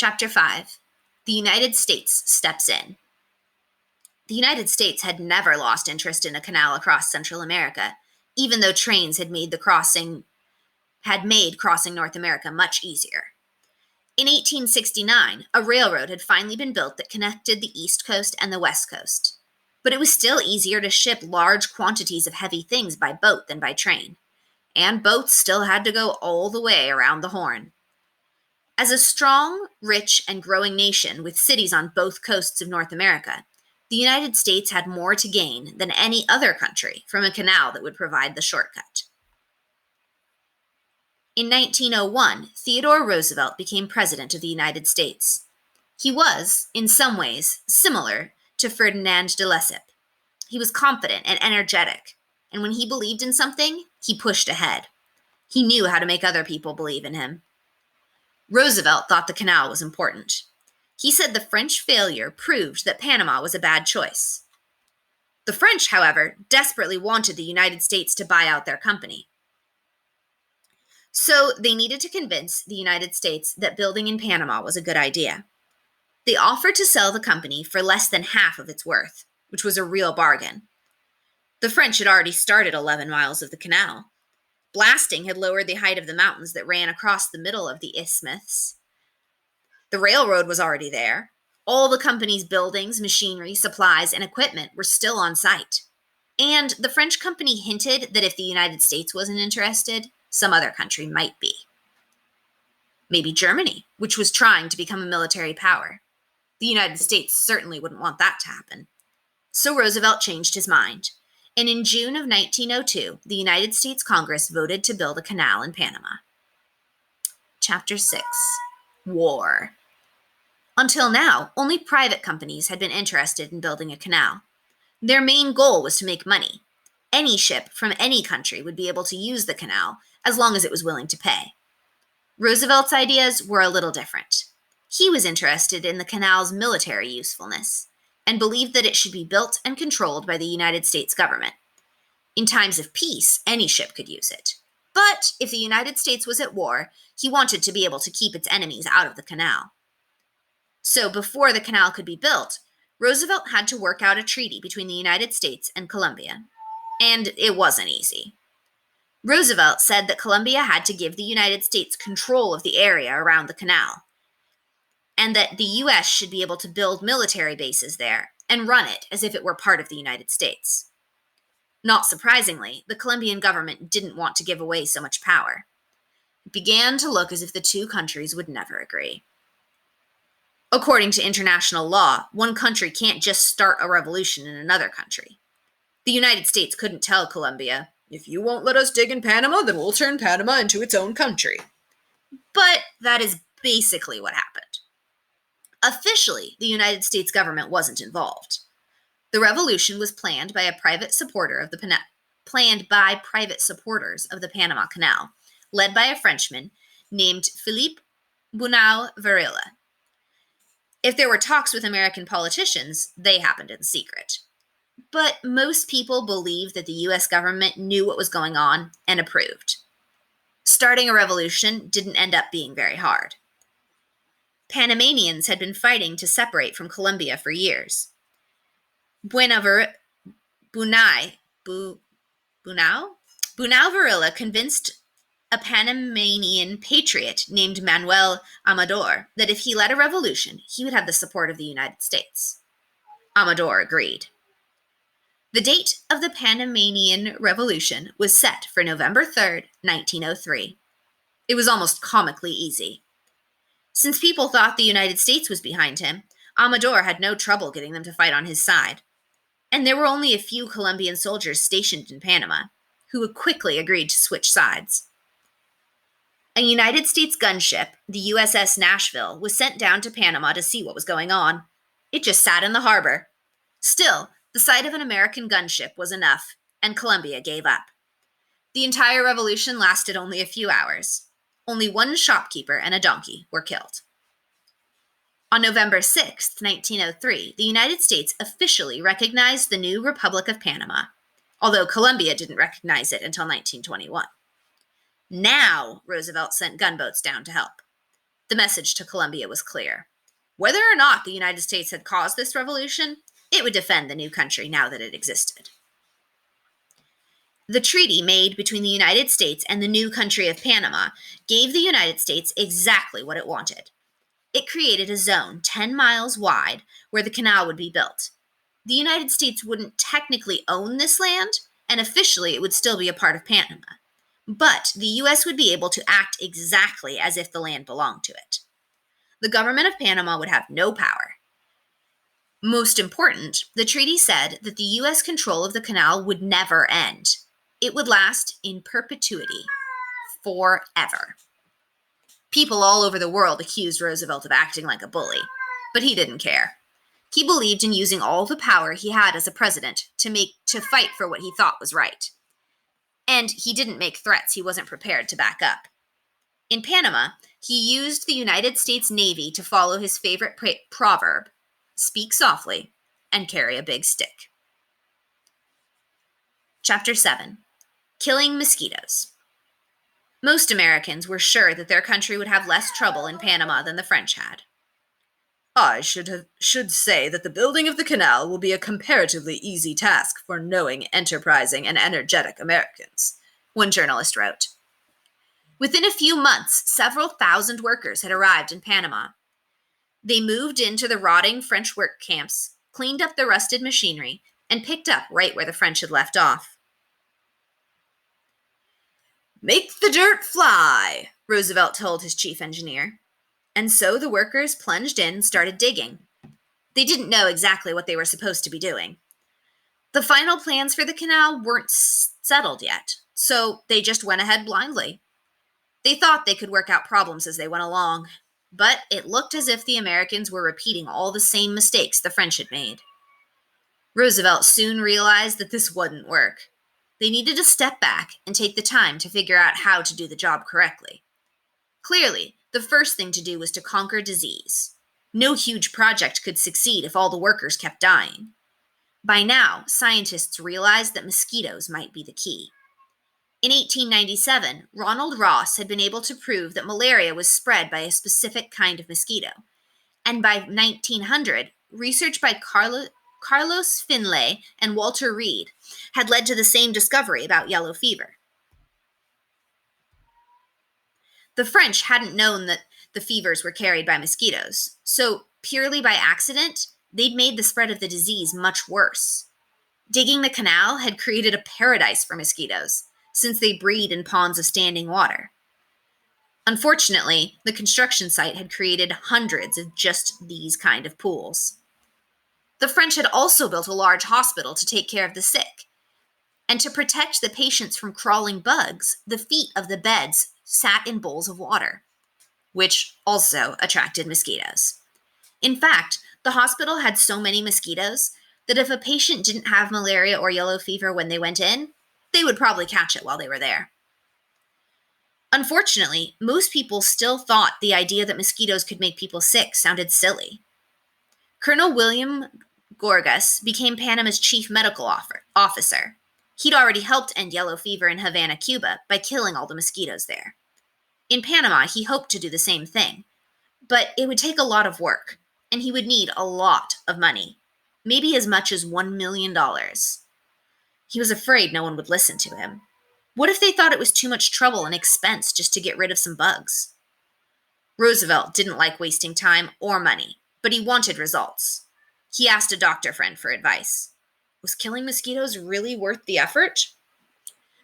Chapter 5. The United States steps in. The United States had never lost interest in a canal across Central America, even though trains had made crossing North America much easier. In 1869, a railroad had finally been built that connected the East Coast and the West Coast. But it was still easier to ship large quantities of heavy things by boat than by train. And boats still had to go all the way around the Horn. As a strong, rich, and growing nation with cities on both coasts of North America, the United States had more to gain than any other country from a canal that would provide the shortcut. In 1901, Theodore Roosevelt became President of the United States. He was, in some ways, similar to Ferdinand de Lesseps. He was confident and energetic, and when he believed in something, he pushed ahead. He knew how to make other people believe in him. Roosevelt thought the canal was important. He said the French failure proved that Panama was a bad choice. The French, however, desperately wanted the United States to buy out their company. So they needed to convince the United States that building in Panama was a good idea. They offered to sell the company for less than half of its worth, which was a real bargain. The French had already started 11 miles of the canal. Blasting had lowered the height of the mountains that ran across the middle of the isthmus. The railroad was already there. All the company's buildings, machinery, supplies, and equipment were still on site. And the French company hinted that if the United States wasn't interested, some other country might be. Maybe Germany, which was trying to become a military power. The United States certainly wouldn't want that to happen. So Roosevelt changed his mind. And in June of 1902, the United States Congress voted to build a canal in Panama. Chapter 6. War. Until now, only private companies had been interested in building a canal. Their main goal was to make money. Any ship from any country would be able to use the canal as long as it was willing to pay. Roosevelt's ideas were a little different. He was interested in the canal's military usefulness and believed that it should be built and controlled by the United States government. In times of peace, any ship could use it. But if the United States was at war, he wanted to be able to keep its enemies out of the canal. So before the canal could be built, Roosevelt had to work out a treaty between the United States and Colombia. And it wasn't easy. Roosevelt said that Colombia had to give the United States control of the area around the canal, and that the U.S. should be able to build military bases there and run it as if it were part of the United States. Not surprisingly, the Colombian government didn't want to give away so much power. It began to look as if the two countries would never agree. According to international law, one country can't just start a revolution in another country. The United States couldn't tell Colombia, "If you won't let us dig in Panama, then we'll turn Panama into its own country." But that is basically what happened. Officially, the United States government wasn't involved. The revolution was planned by private supporters of the Panama Canal, led by a Frenchman named Philippe Bunau Varilla. If there were talks with American politicians, they happened in secret. But most people believed that the U.S. government knew what was going on and approved. Starting a revolution didn't end up being very hard. Panamanians had been fighting to separate from Colombia for years. Bunau Varilla convinced a Panamanian patriot named Manuel Amador that if he led a revolution, he would have the support of the United States. Amador agreed. The date of the Panamanian Revolution was set for November 3rd, 1903. It was almost comically easy. Since people thought the United States was behind him, Amador had no trouble getting them to fight on his side. And there were only a few Colombian soldiers stationed in Panama, who quickly agreed to switch sides. A United States gunship, the USS Nashville, was sent down to Panama to see what was going on. It just sat in the harbor. Still, the sight of an American gunship was enough, and Colombia gave up. The entire revolution lasted only a few hours. Only one shopkeeper and a donkey were killed. On November 6, 1903, the United States officially recognized the new Republic of Panama, although Colombia didn't recognize it until 1921. Now, Roosevelt sent gunboats down to help. The message to Colombia was clear. Whether or not the United States had caused this revolution, it would defend the new country now that it existed. The treaty made between the United States and the new country of Panama gave the United States exactly what it wanted. It created a zone 10 miles wide where the canal would be built. The United States wouldn't technically own this land, and officially it would still be a part of Panama. But the U.S. would be able to act exactly as if the land belonged to it. The government of Panama would have no power. Most important, the treaty said that the U.S. control of the canal would never end. It would last in perpetuity, forever. People all over the world accused Roosevelt of acting like a bully, but he didn't care. He believed in using all the power he had as a president to fight for what he thought was right. And he didn't make threats he wasn't prepared to back up. In Panama, he used the United States Navy to follow his favorite proverb, speak softly and carry a big stick. Chapter 7. Killing Mosquitoes. Most Americans were sure that their country would have less trouble in Panama than the French had. I should say that the building of the canal will be a comparatively easy task for knowing, enterprising, and energetic Americans, one journalist wrote. Within a few months, several thousand workers had arrived in Panama. They moved into the rotting French work camps, cleaned up the rusted machinery, and picked up right where the French had left off. "Make the dirt fly," Roosevelt told his chief engineer. And so the workers plunged in and started digging. They didn't know exactly what they were supposed to be doing. The final plans for the canal weren't settled yet, so they just went ahead blindly. They thought they could work out problems as they went along, but it looked as if the Americans were repeating all the same mistakes the French had made. Roosevelt soon realized that this wouldn't work. They needed to step back and take the time to figure out how to do the job correctly. Clearly, the first thing to do was to conquer disease. No huge project could succeed if all the workers kept dying. By now, scientists realized that mosquitoes might be the key. In 1897, Ronald Ross had been able to prove that malaria was spread by a specific kind of mosquito. And by 1900, research by Carlos Finlay and Walter Reed had led to the same discovery about yellow fever. The French hadn't known that the fevers were carried by mosquitoes, so purely by accident, they'd made the spread of the disease much worse. Digging the canal had created a paradise for mosquitoes, since they breed in ponds of standing water. Unfortunately, the construction site had created hundreds of just these kind of pools. The French had also built a large hospital to take care of the sick. And to protect the patients from crawling bugs, the feet of the beds sat in bowls of water, which also attracted mosquitoes. In fact, the hospital had so many mosquitoes that if a patient didn't have malaria or yellow fever when they went in, they would probably catch it while they were there. Unfortunately, most people still thought the idea that mosquitoes could make people sick sounded silly. Colonel William Gorgas became Panama's chief medical officer. He'd already helped end yellow fever in Havana, Cuba, by killing all the mosquitoes there. In Panama, he hoped to do the same thing, but it would take a lot of work, and he would need a lot of money, maybe as much as $1 million. He was afraid no one would listen to him. What if they thought it was too much trouble and expense just to get rid of some bugs? Roosevelt didn't like wasting time or money, but he wanted results. He asked a doctor friend for advice. Was killing mosquitoes really worth the effort?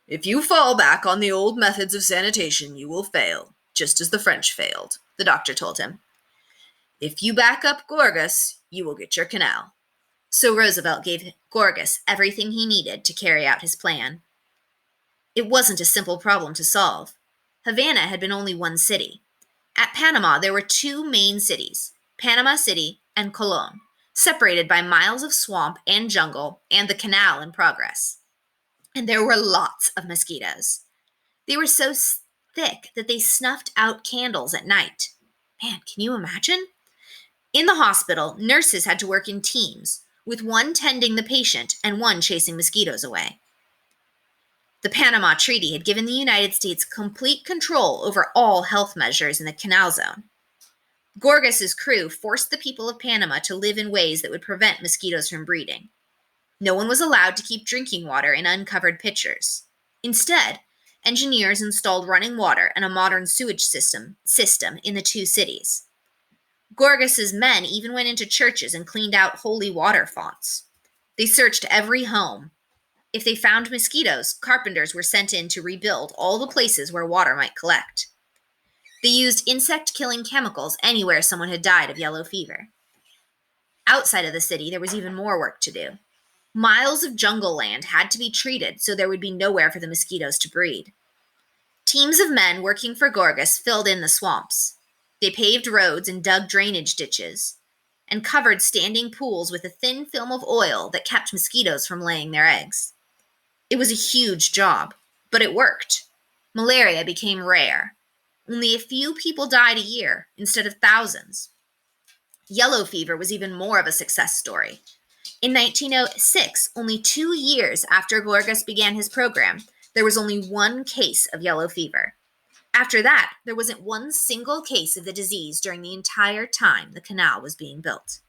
"If you fall back on the old methods of sanitation, you will fail, just as the French failed," the doctor told him. "If you back up Gorgas, you will get your canal." So Roosevelt gave Gorgas everything he needed to carry out his plan. It wasn't a simple problem to solve. Havana had been only one city. At Panama, there were two main cities, Panama City and Colón, separated by miles of swamp and jungle and the canal in progress. And there were lots of mosquitoes. They were so thick that they snuffed out candles at night. Man, can you imagine? In the hospital, nurses had to work in teams, with one tending the patient and one chasing mosquitoes away. The Panama Treaty had given the United States complete control over all health measures in the canal zone. Gorgas's crew forced the people of Panama to live in ways that would prevent mosquitoes from breeding. No one was allowed to keep drinking water in uncovered pitchers. Instead, engineers installed running water and a modern sewage system in the two cities. Gorgas's men even went into churches and cleaned out holy water fonts. They searched every home. If they found mosquitoes, carpenters were sent in to rebuild all the places where water might collect. They used insect-killing chemicals anywhere someone had died of yellow fever. Outside of the city, there was even more work to do. Miles of jungle land had to be treated so there would be nowhere for the mosquitoes to breed. Teams of men working for Gorgas filled in the swamps. They paved roads and dug drainage ditches, and covered standing pools with a thin film of oil that kept mosquitoes from laying their eggs. It was a huge job, but it worked. Malaria became rare. Only a few people died a year instead of thousands. Yellow fever was even more of a success story. In 1906, only 2 years after Gorgas began his program, there was only one case of yellow fever. After that, there wasn't one single case of the disease during the entire time the canal was being built.